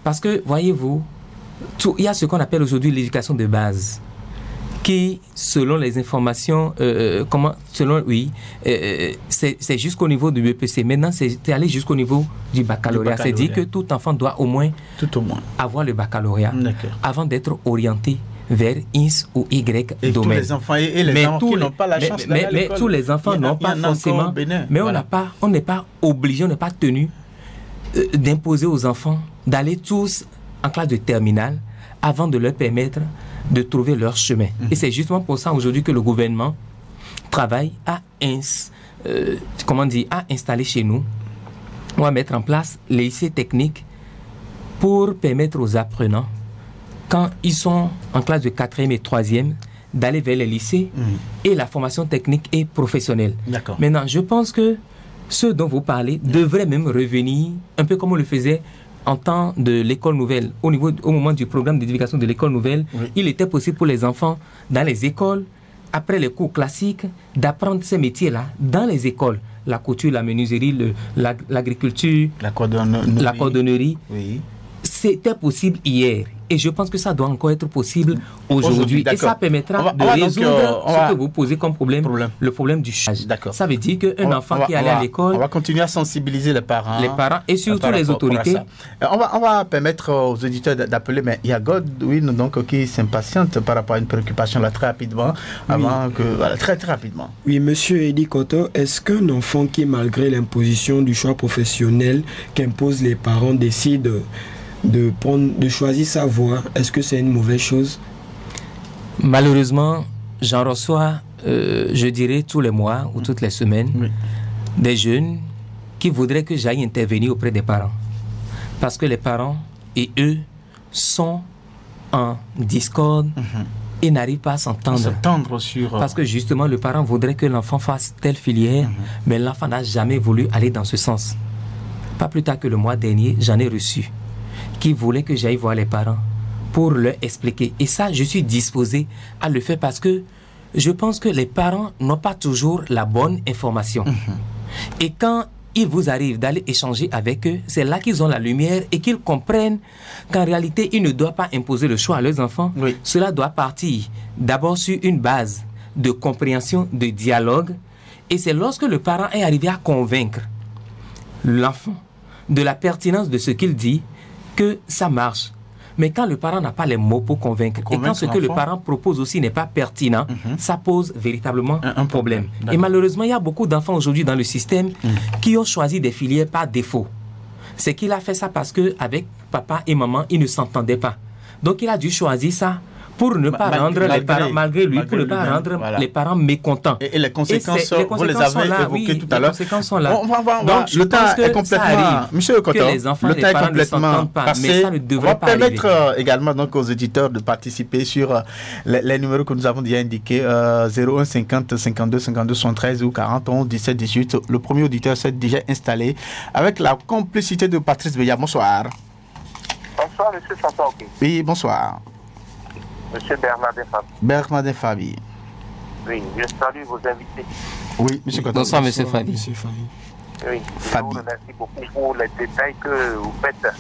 parce que, voyez-vous, il y a ce qu'on appelle aujourd'hui l'éducation de base, qui, selon les informations, c'est jusqu'au niveau du BPC. Maintenant, c'est allé jusqu'au niveau du baccalauréat. C'est dit que tout enfant doit au moins avoir le baccalauréat avant d'être orienté vers X ou Y domaine. Tous les enfants et les enfants qui n'ont pas la chance d'aller à l'école. Mais tous les enfants n'ont pas forcément. Mais on n'est pas obligé, on n'est pas tenu d'imposer aux enfants d'aller tous en classe de terminale avant de leur permettre de trouver leur chemin. Et c'est justement pour ça aujourd'hui que le gouvernement travaille à installer chez nous, on va mettre en place les lycées techniques pour permettre aux apprenants, quand ils sont en classe de 4e et 3e, d'aller vers les lycées et la formation technique et professionnelle. Maintenant, je pense que ceux dont vous parlez devraient même revenir, un peu comme on le faisait en temps de l'école nouvelle. Au moment du programme d'éducation de l'école nouvelle, il était possible pour les enfants, dans les écoles, après les cours classiques, d'apprendre ces métiers-là dans les écoles. La couture, la menuiserie, l'agriculture, la cordonnerie. C'était possible hier. Et je pense que ça doit encore être possible aujourd'hui. Et ça permettra de résoudre ce que vous posez comme problème, le problème du chômage. Ça veut dire qu'un enfant qui allait à l'école... On va continuer à sensibiliser les parents. Et surtout les autorités. On va permettre aux auditeurs d'appeler, mais il y a Godwin donc, qui s'impatiente par rapport à une préoccupation là très rapidement. Très rapidement. Oui, monsieur Edi Koto, est-ce qu'un enfant qui, malgré l'imposition du choix professionnel qu'imposent les parents, décide de choisir sa voie, est-ce que c'est une mauvaise chose? Malheureusement, j'en reçois, je dirais, tous les mois ou toutes les semaines, des jeunes qui voudraient que j'aille intervenir auprès des parents. Parce que les parents et eux sont en discorde et n'arrivent pas à s'entendre. Parce que justement, le parent voudrait que l'enfant fasse telle filière, mais l'enfant n'a jamais voulu aller dans ce sens. Pas plus tard que le mois dernier, j'en ai reçu qui voulaient que j'aille voir les parents pour leur expliquer. Et ça, je suis disposé à le faire parce que je pense que les parents n'ont pas toujours la bonne information. Et quand il vous arrive d'aller échanger avec eux, c'est là qu'ils ont la lumière et qu'ils comprennent qu'en réalité, ils ne doivent pas imposer le choix à leurs enfants. Cela doit partir d'abord sur une base de compréhension, de dialogue. Et c'est lorsque le parent est arrivé à convaincre l'enfant de la pertinence de ce qu'il dit que ça marche. Mais quand le parent n'a pas les mots pour convaincre et quand ce que le parent propose aussi n'est pas pertinent, ça pose véritablement un problème. Et malheureusement, il y a beaucoup d'enfants aujourd'hui dans le système qui ont choisi des filières par défaut. C'est qu'il a fait ça parce qu'avec papa et maman, ils ne s'entendaient pas. Donc il a dû choisir ça pour ne pas rendre les parents, malgré lui, pour ne pas rendre les parents mécontents. Et les conséquences, vous les avez évoquées tout à l'heure. Les conséquences sont là. Donc, le temps est complètement... Monsieur Koto, le temps est complètement passé. On va permettre également donc, aux éditeurs de participer sur les numéros que nous avons déjà indiqués, 01 50 52 52 73 ou 40 11 17 18. Le premier auditeur s'est déjà installé avec la complicité de Patrice Beya. Bonsoir. Bonsoir, monsieur Santorki. Oui, bonsoir. Monsieur Bernardin Fabi. Bernardin Fabi. Oui, je salue vos invités. Oui, monsieur Koto. Bonsoir, monsieur Fabi. Oui, je vous remercie beaucoup pour les détails que vous faites.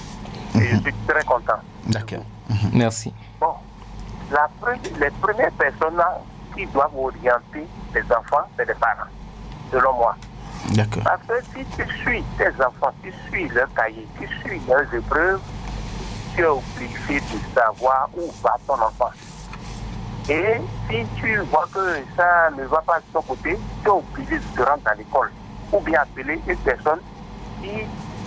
Et je suis très content. D'accord. Merci. Bon, les premières personnes qui doivent orienter les enfants, c'est les parents, selon moi. D'accord. Parce que si tu suis tes enfants, tu suis leur cahier, tu suis leurs épreuves, tu es obligé de savoir où va ton enfant. Et si tu vois que ça ne va pas de ton côté, tu es obligé de te rendre à l'école ou bien appeler une personne qui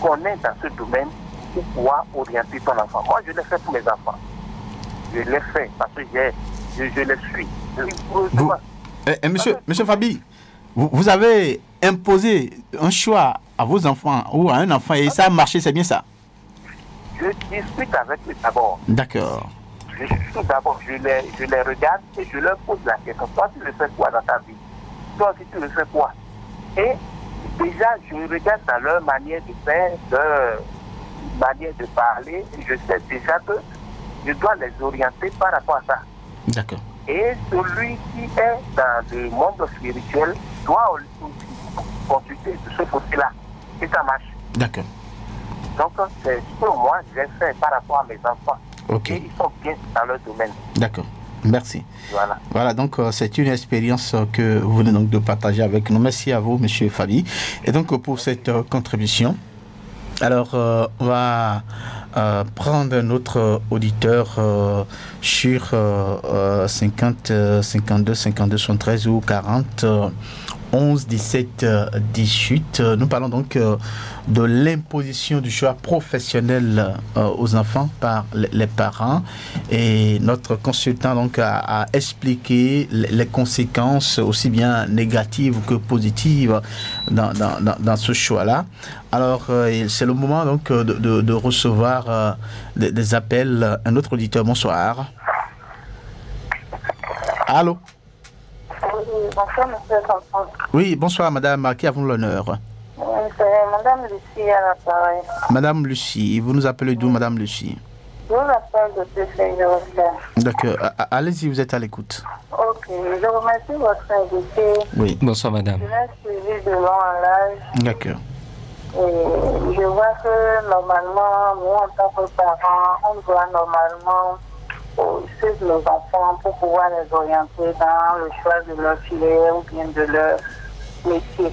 connaît dans ce domaine pour pouvoir orienter ton enfant. Moi, je l'ai fait pour mes enfants. Je l'ai fait parce que je les suis. Monsieur Fabi, vous avez imposé un choix à vos enfants ou à un enfant et ça a marché, c'est bien ça? Je discute avec eux d'abord. D'accord. Je les regarde et je leur pose la question. Toi, tu le fais quoi dans ta vie? Toi aussi, tu le fais quoi? Et déjà, je regarde dans leur manière de faire, leur manière de parler. Et je sais déjà que je dois les orienter par rapport à ça. D'accord. Et celui qui est dans le monde spirituel doit aussi consulter de ce côté-là. Et ça marche. D'accord. Donc, c'est ce que moi, j'ai fait par rapport à mes enfants. Ok. Et ils sont bien dans leur domaine. D'accord. Merci. Voilà, donc c'est une expérience que vous venez donc de partager avec nous. Merci à vous, monsieur Fabi. Et donc, pour cette contribution, alors, on va prendre un autre auditeur sur 50, 52, 52, 73 ou 40, 11, 17, 18. Nous parlons donc de l'imposition du choix professionnel aux enfants par les parents. Et notre consultant donc a expliqué les conséquences aussi bien négatives que positives dans ce choix-là. Alors, c'est le moment donc de recevoir des appels. Un autre auditeur, bonsoir. Allô? Bonsoir, monsieur Sanson. Oui, bonsoir, madame. À qui avons l'honneur? C'est madame Lucie à l'appareil. Madame Lucie, vous nous appelez d'où, madame Lucie? Je vous appelle de Saint-Jérôme. D'accord. Allez-y, vous êtes à l'écoute. Ok, je remercie votre invité. Oui. Bonsoir, madame. Je l'ai suivi de long en large. D'accord. Et je vois que normalement, nous, en tant que parents, on doit normalement suivre nos enfants pour pouvoir les orienter dans le choix de leur filière ou bien de leur métier.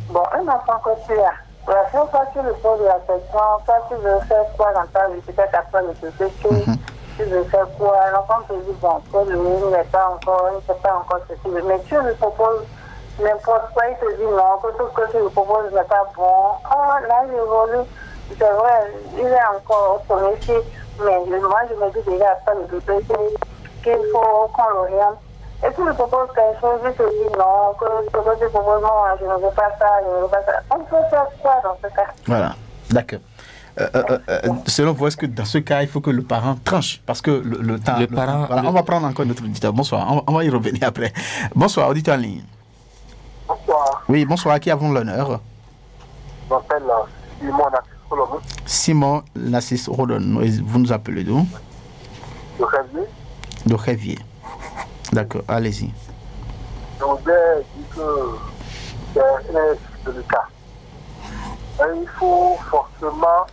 Bon, un enfant que tu as, la seule fois que tu lui poses la question, toi tu veux faire quoi dans ta vie, peut-être après le CCT, tu veux faire quoi, l'enfant te dit, bon, que lui n'est pas encore, il ne sait pas encore ce qu'il veut, mais tu lui proposes n'importe quoi, il te dit non, que tout ce que tu lui proposes n'est pas bon. Ah, là, j'évolue, c'est vrai, il est encore au premier cycle, mais moi, je me dis déjà après le CCT qu'il faut qu'on l'oriente. Et tu lui proposes quelque chose, il te dit non, que ce que tu proposes, non, je ne veux pas ça, je ne veux pas ça. On peut faire quoi dans ce cas? Voilà, d'accord. Selon vous, est-ce que dans ce cas, il faut que le parent tranche? Parce que le temps... Voilà, on va prendre encore notre auditeur. Bonsoir, on va y revenir après. Bonsoir, auditeur en ligne. Bonsoir. Oui, bonsoir, à qui avons l'honneur? Je m'appelle Simon Nassis Rolon. Simon Nassis Rolon, vous nous appelez d'où? De Révier. De Révier. D'accord, allez-y. Je voudrais dire que c'est le cas. Et il faut forcément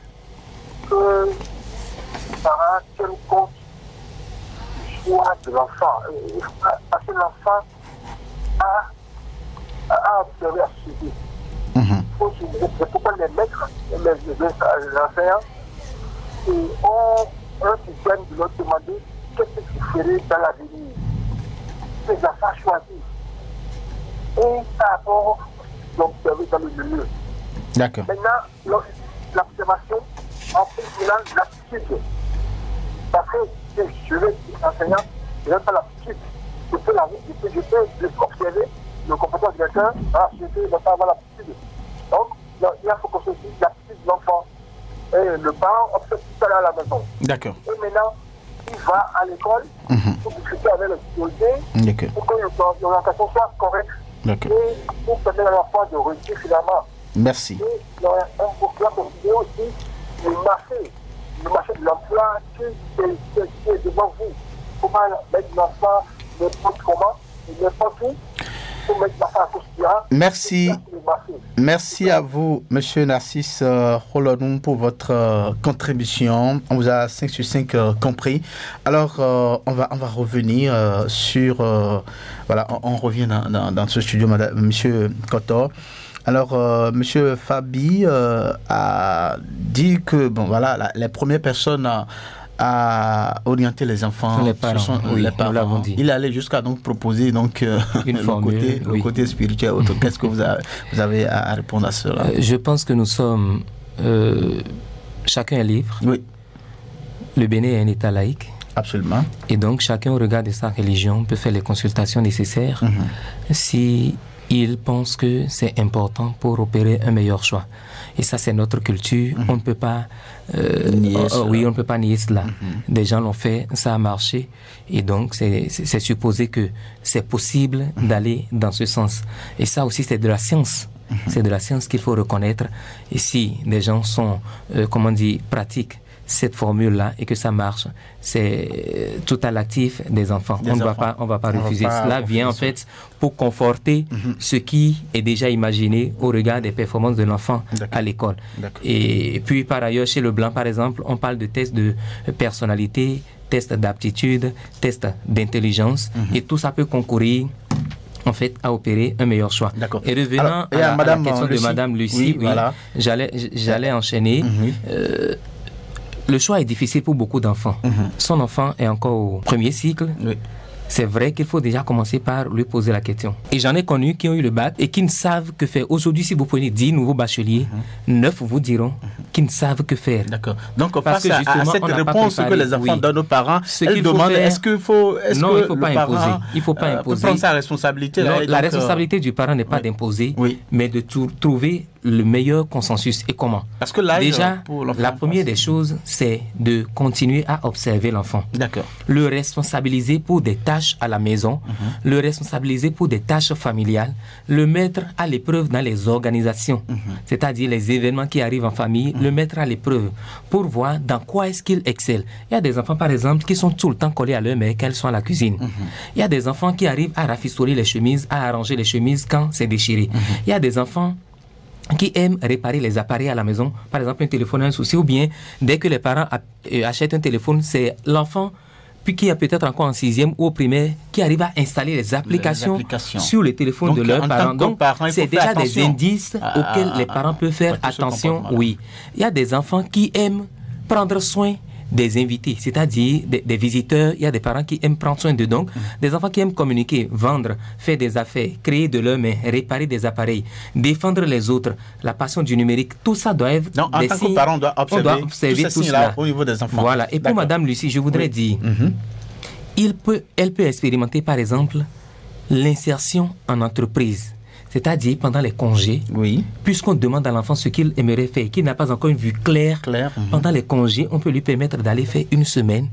que les parents tiennent compte du choix de l'enfant. Parce que l'enfant a observé à suivre. C'est pourquoi les maîtres, les enseignants, ont un système de leur demander qu'est-ce que tu ferais dans l'avenir. Les enfants choisissent. Et par rapport d'observer dans le milieu. D'accord. Maintenant, l'observation en fait l'aptitude. Parce que je vais être enseignant, je n'ai pas l'aptitude. Je peux observer le comportement de quelqu'un, je ne peux pas avoir l'aptitude. Donc, il faut qu'on se dise l'aptitude de l'enfant. Et le parent observe tout ça à la maison. D'accord. Et maintenant, il va à l'école pour discuter avec le psychologue pour que l'orientation soit correcte. Et pour permettre à l'enfant de réussir finalement. Merci. Et on peut considérer aussi le marché de l'emploi qui est devant vous. Comment mettre l'enfant n'importe comment et n'importe où. Merci. Merci à vous, M. Narcisse Rolon, pour votre contribution. On vous a 5 sur 5 compris. Alors, on va revenir sur... voilà, on revient dans ce studio, M. Kotor. Alors, M. Fabi a dit que, bon, voilà, les premières personnes... à orienter les enfants, les parents, les parents. Nous l'avons dit. Il allait jusqu'à donc proposer donc une formule, le côté spirituel. Qu'est-ce que vous avez à répondre à cela? Je pense que nous sommes chacun est libre. Oui. Le Bénin est un État laïque. Absolument. Et donc chacun au regard de sa religion peut faire les consultations nécessaires si il pense que c'est important pour opérer un meilleur choix. Et ça, c'est notre culture. On ne peut pas nier cela. Des gens l'ont fait, ça a marché. Et donc, c'est supposé que c'est possible d'aller dans ce sens. Et ça aussi, c'est de la science. C'est de la science qu'il faut reconnaître. Et si des gens sont, pratiquent cette formule-là et que ça marche, c'est tout à l'actif des enfants. On ne va pas refuser. Cela vient en fait pour conforter ce qui est déjà imaginé au regard des performances de l'enfant à l'école. Et puis par ailleurs, chez le blanc par exemple, on parle de tests de personnalité, tests d'aptitude, tests d'intelligence et tout ça peut concourir en fait à opérer un meilleur choix. Et revenant à la question de Madame Lucie, voilà. J'allais enchaîner. Le choix est difficile pour beaucoup d'enfants. Son enfant est encore au premier cycle. C'est vrai qu'il faut déjà commencer par lui poser la question. Et j'en ai connu qui ont eu le bac et qui ne savent que faire. Aujourd'hui, si vous prenez 10 nouveaux bacheliers, 9 vous diront qu'ils ne savent que faire. D'accord. Donc, face à cette réponse que les enfants donnent aux parents, ils demandent est-ce qu'il faut... Non, il ne faut pas imposer. Il ne faut pas imposer. Prendre sa responsabilité. Non, la responsabilité du parent n'est pas d'imposer, mais de trouver le meilleur consensus. Et comment? Parce que là, déjà, la première des choses, c'est de continuer à observer l'enfant. D'accord. Le responsabiliser pour des tâches à la maison, le responsabiliser pour des tâches familiales, le mettre à l'épreuve dans les organisations, c'est-à-dire les événements qui arrivent en famille, le mettre à l'épreuve pour voir dans quoi est-ce qu'il excelle. Il y a des enfants, par exemple, qui sont tout le temps collés à leur mère qu'elles sont à la cuisine. Il y a des enfants qui arrivent à rafistoler les chemises, à arranger les chemises quand c'est déchiré. Il y a des enfants qui aiment réparer les appareils à la maison. Par exemple, un téléphone a un souci, ou bien dès que les parents achètent un téléphone, c'est l'enfant puis qui est peut-être encore en 6e ou au primaire, qui arrive à installer les applications sur le téléphone donc, de leurs parents. Donc, c'est déjà des indices auxquels les parents peuvent faire attention. Oui, il y a des enfants qui aiment prendre soin des invités, c'est-à-dire des visiteurs. Il y a des parents qui aiment prendre soin d'eux. Donc, des enfants qui aiment communiquer, vendre, faire des affaires, créer de leurs mains, réparer des appareils, défendre les autres, la passion du numérique, tout ça doit être donc, en tant que parent, on doit observer tout cela au niveau des enfants. Voilà. Et pour Madame Lucie, je voudrais dire, elle peut expérimenter, par exemple, l'insertion en entreprise. C'est-à-dire pendant les congés, puisqu'on demande à l'enfant ce qu'il aimerait faire, qu'il n'a pas encore une vue claire. Pendant les congés, on peut lui permettre d'aller faire une semaine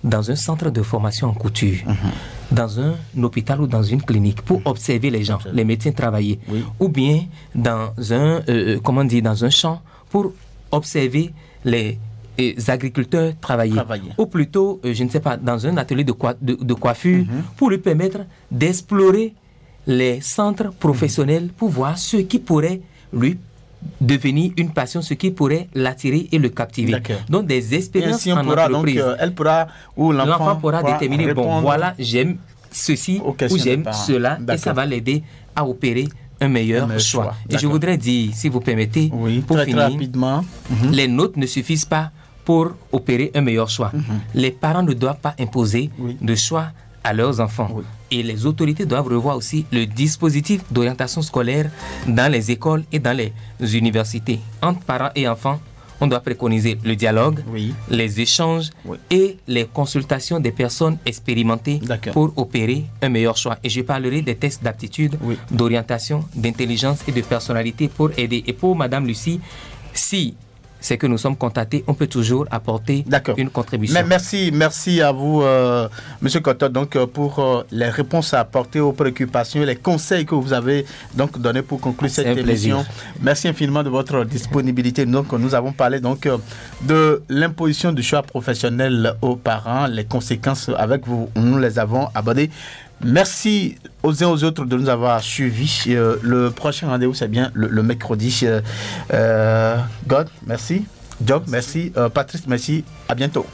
dans un centre de formation en couture, dans un hôpital ou dans une clinique, pour observer les gens, les médecins travailler, ou bien dans un champ pour observer les agriculteurs travailler. Ou plutôt, je ne sais pas, dans un atelier de coiffure, pour lui permettre d'explorer les centres professionnels pour voir ce qui pourrait lui devenir une passion, ce qui pourrait l'attirer et le captiver. Donc des expériences en entreprise. Donc, elle pourra, ou l'enfant pourra déterminer, bon voilà, j'aime ceci ou j'aime cela, et ça va l'aider à opérer un meilleur choix. Et je voudrais dire, si vous permettez, pour finir, rapidement, les notes ne suffisent pas pour opérer un meilleur choix. Les parents ne doivent pas imposer de choix à leurs enfants. Et les autorités doivent revoir aussi le dispositif d'orientation scolaire dans les écoles et dans les universités. Entre parents et enfants, on doit préconiser le dialogue, les échanges et les consultations des personnes expérimentées pour opérer un meilleur choix. Et je parlerai des tests d'aptitude, d'orientation, d'intelligence et de personnalité pour aider. Et pour Madame Lucie, si c'est que nous sommes contactés, on peut toujours apporter une contribution. Merci à vous, Monsieur Cotot, donc pour les réponses à apporter aux préoccupations, les conseils que vous avez donc donnés pour conclure cette émission. Merci infiniment de votre disponibilité. Donc, nous avons parlé donc de l'imposition du choix professionnel aux parents, les conséquences avec vous, nous les avons abordées. Merci aux uns aux autres de nous avoir suivis. Le prochain rendez-vous, c'est bien le mercredi. God, merci. Job, merci. Patrice, merci. À bientôt.